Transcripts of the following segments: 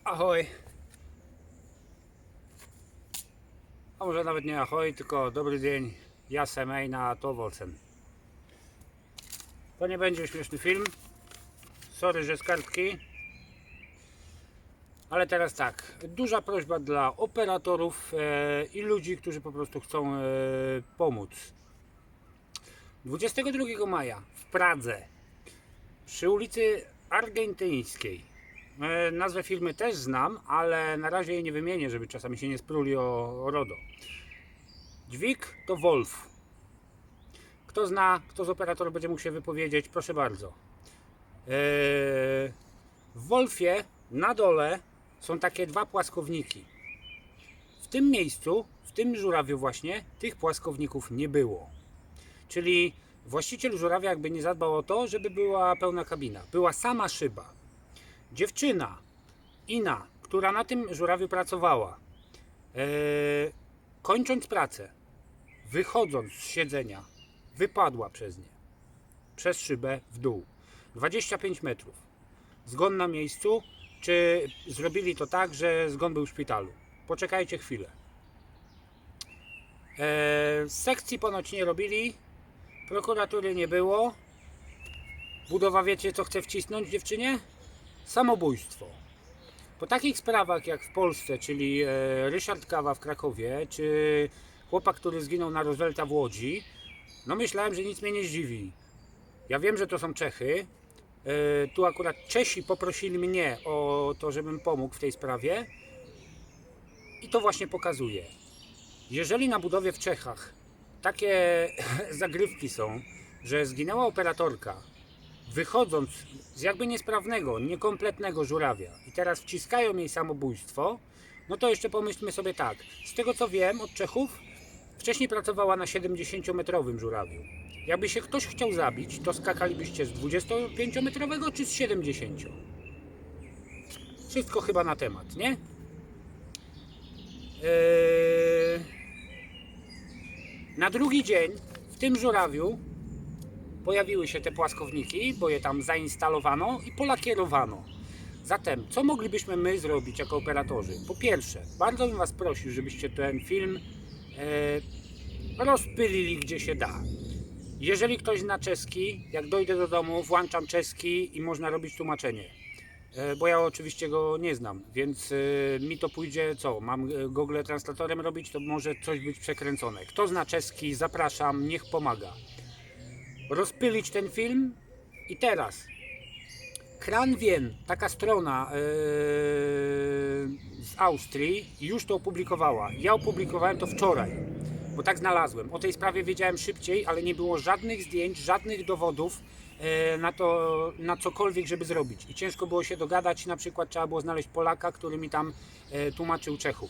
Ahoj. A może nawet nie ahoj, tylko dobry dzień. Ja Semej na Towolsen. To nie będzie śmieszny film. Sorry, że z kartki. Ale teraz tak. Duża prośba dla operatorów i ludzi, którzy po prostu chcą pomóc. 22 maja w Pradze przy ulicy Argentyńskiej. Nazwę firmy też znam, ale na razie jej nie wymienię, żeby czasami się nie spruli o RODO. Dźwig to Wolf. Kto zna, kto z operatorów będzie mógł się wypowiedzieć, proszę bardzo. W Wolfie na dole są takie dwa płaskowniki. W tym miejscu, w tym żurawiu właśnie, tych płaskowników nie było. Czyli właściciel żurawia jakby nie zadbał o to, żeby była pełna kabina. Była sama szyba. Dziewczyna, Ina, która na tym żurawiu pracowała, kończąc pracę, wychodząc z siedzenia, wypadła przez nie, przez szybę w dół. 25 metrów. Zgon na miejscu, czy zrobili to tak, że zgon był w szpitalu? Poczekajcie chwilę. Sekcji ponoć nie robili, prokuratury nie było. Budowa, wiecie co chce wcisnąć dziewczynie? Samobójstwo. Po takich sprawach jak w Polsce, czyli Ryszard Kawa w Krakowie, czy chłopak, który zginął na Roosevelta w Łodzi, no myślałem, że nic mnie nie zdziwi. Ja wiem, że to są Czechy. Tu akurat Czesi poprosili mnie o to, żebym pomógł w tej sprawie. I to właśnie pokazuje. Jeżeli na budowie w Czechach takie zagrywki są, że zginęła operatorka, wychodząc z jakby niesprawnego, niekompletnego żurawia i teraz wciskają jej samobójstwo, no to jeszcze pomyślmy sobie tak. Z tego co wiem od Czechów, wcześniej pracowała na 70-metrowym żurawiu. Jakby się ktoś chciał zabić, to skakalibyście z 25-metrowego czy z 70? Wszystko chyba na temat, nie? Na drugi dzień w tym żurawiu pojawiły się te płaskowniki, bo je tam zainstalowano i polakierowano. Zatem, co moglibyśmy my zrobić jako operatorzy? Po pierwsze, bardzo bym Was prosił, żebyście ten film rozpylili gdzie się da. Jeżeli ktoś zna czeski, jak dojdę do domu, włączam czeski i można robić tłumaczenie. Bo ja oczywiście go nie znam, więc mi to pójdzie, co? Mam Google Translatorem robić, to może coś być przekręcone. Kto zna czeski, zapraszam, niech pomaga. Rozpylić ten film i teraz Kran Wien, taka strona z Austrii już to opublikowała. Ja opublikowałem to wczoraj, bo tak znalazłem. O tej sprawie wiedziałem szybciej, ale nie było żadnych zdjęć, żadnych dowodów na to, na cokolwiek, żeby zrobić. I ciężko było się dogadać, na przykład trzeba było znaleźć Polaka, który mi tam tłumaczył Czechów,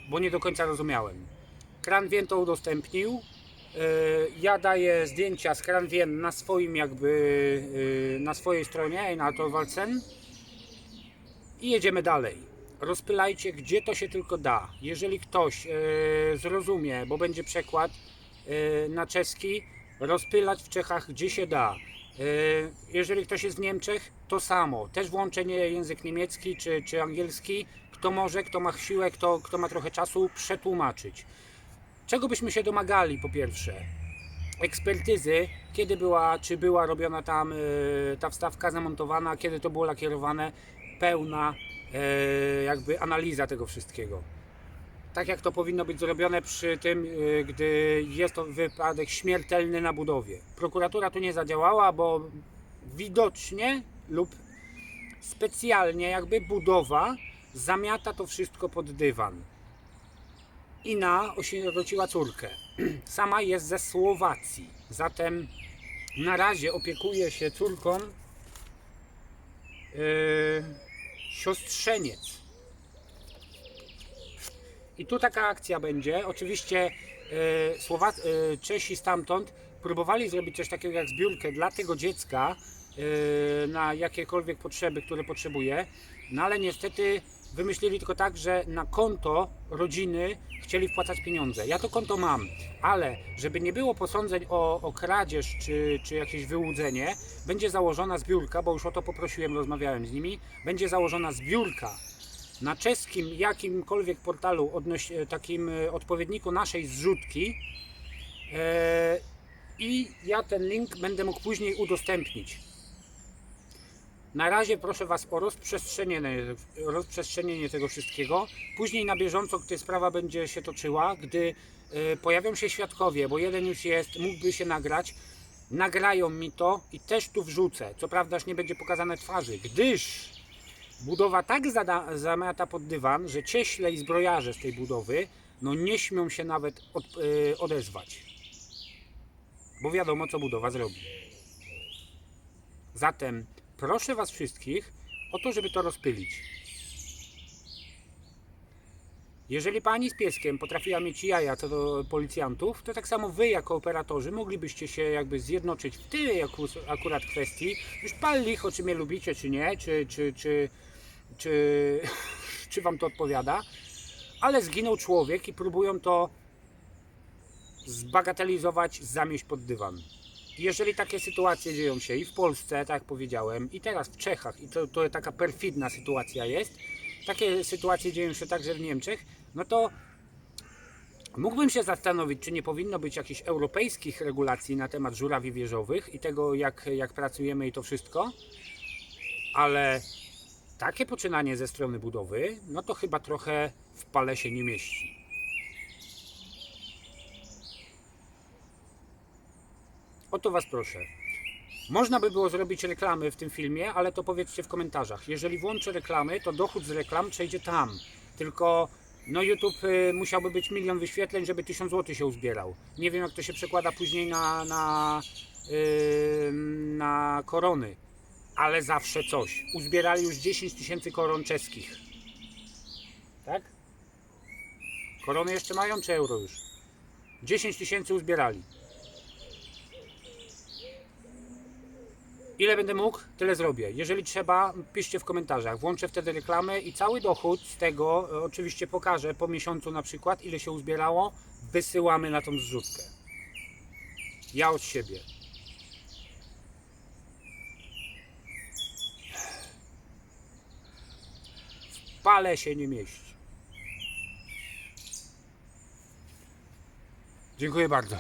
bo nie do końca rozumiałem. Kran Wien to udostępnił. Ja daję zdjęcia z Kran Wien na swoim jakby, na swojej stronie, na Towolsen i jedziemy dalej. Rozpylajcie gdzie to się tylko da. Jeżeli ktoś zrozumie, bo będzie przekład na czeski, rozpylać w Czechach gdzie się da. Jeżeli ktoś jest w Niemczech, to samo. Też włączenie język niemiecki czy angielski. Kto może, kto ma siłę, kto ma trochę czasu, przetłumaczyć. Czego byśmy się domagali po pierwsze? Ekspertyzy, kiedy była, czy była robiona tam ta wstawka zamontowana, kiedy to było lakierowane, pełna jakby analiza tego wszystkiego. Tak jak to powinno być zrobione przy tym, gdy jest to wypadek śmiertelny na budowie. Prokuratura tu nie zadziałała, bo widocznie lub specjalnie jakby budowa zamiata to wszystko pod dywan. Ina osierociła córkę. Sama jest ze Słowacji. Zatem na razie opiekuje się córką siostrzeniec. I tu taka akcja będzie. Oczywiście Czesi stamtąd próbowali zrobić coś takiego jak zbiórkę dla tego dziecka na jakiekolwiek potrzeby, które potrzebuje. No ale niestety wymyślili tylko tak, że na konto rodziny chcieli wpłacać pieniądze. Ja to konto mam, ale żeby nie było posądzeń o kradzież czy jakieś wyłudzenie, będzie założona zbiórka, bo już o to poprosiłem, rozmawiałem z nimi, będzie założona zbiórka na czeskim jakimkolwiek portalu takim odpowiedniku naszej zrzutki i ja ten link będę mógł później udostępnić. Na razie proszę Was o rozprzestrzenienie tego wszystkiego. Później na bieżąco, gdy sprawa będzie się toczyła, gdy pojawią się świadkowie, bo jeden już jest, mógłby się nagrać, nagrają mi to i też tu wrzucę. Co prawda już nie będzie pokazane twarzy, gdyż budowa tak zamiata pod dywan, że cieśle i zbrojarze z tej budowy no nie śmią się nawet odezwać. Bo wiadomo, co budowa zrobi. Zatem proszę Was wszystkich o to, żeby to rozpylić. Jeżeli pani z pieskiem potrafiła mieć jaja co do policjantów, to tak samo Wy jako operatorzy moglibyście się jakby zjednoczyć w tej akurat kwestii. Już pal licho, czy mnie lubicie, czy nie, czy Wam to odpowiada, ale zginął człowiek i próbują to zbagatelizować, zamieść pod dywan. Jeżeli takie sytuacje dzieją się i w Polsce, tak jak powiedziałem, i teraz w Czechach, i to taka perfidna sytuacja jest, takie sytuacje dzieją się także w Niemczech, no to mógłbym się zastanowić, czy nie powinno być jakichś europejskich regulacji na temat żurawi wieżowych i tego, jak pracujemy i to wszystko, ale takie poczynanie ze strony budowy, no to chyba trochę w pale się nie mieści. O to Was proszę. Można by było zrobić reklamy w tym filmie, ale to powiedzcie w komentarzach. Jeżeli włączę reklamy, to dochód z reklam przejdzie tam. Tylko no YouTube musiałby być 1 000 000 wyświetleń, żeby 1000 zł się uzbierał. Nie wiem, jak to się przekłada później na korony. Ale zawsze coś. Uzbierali już 10 000 koron czeskich. Tak? Korony jeszcze mają, czy euro już? 10 000 uzbierali. Ile będę mógł, tyle zrobię. Jeżeli trzeba, piszcie w komentarzach. Włączę wtedy reklamę i cały dochód z tego, oczywiście pokażę po miesiącu na przykład, ile się uzbierało, wysyłamy na tą zrzutkę. Ja od siebie. W pale się nie mieści. Dziękuję bardzo.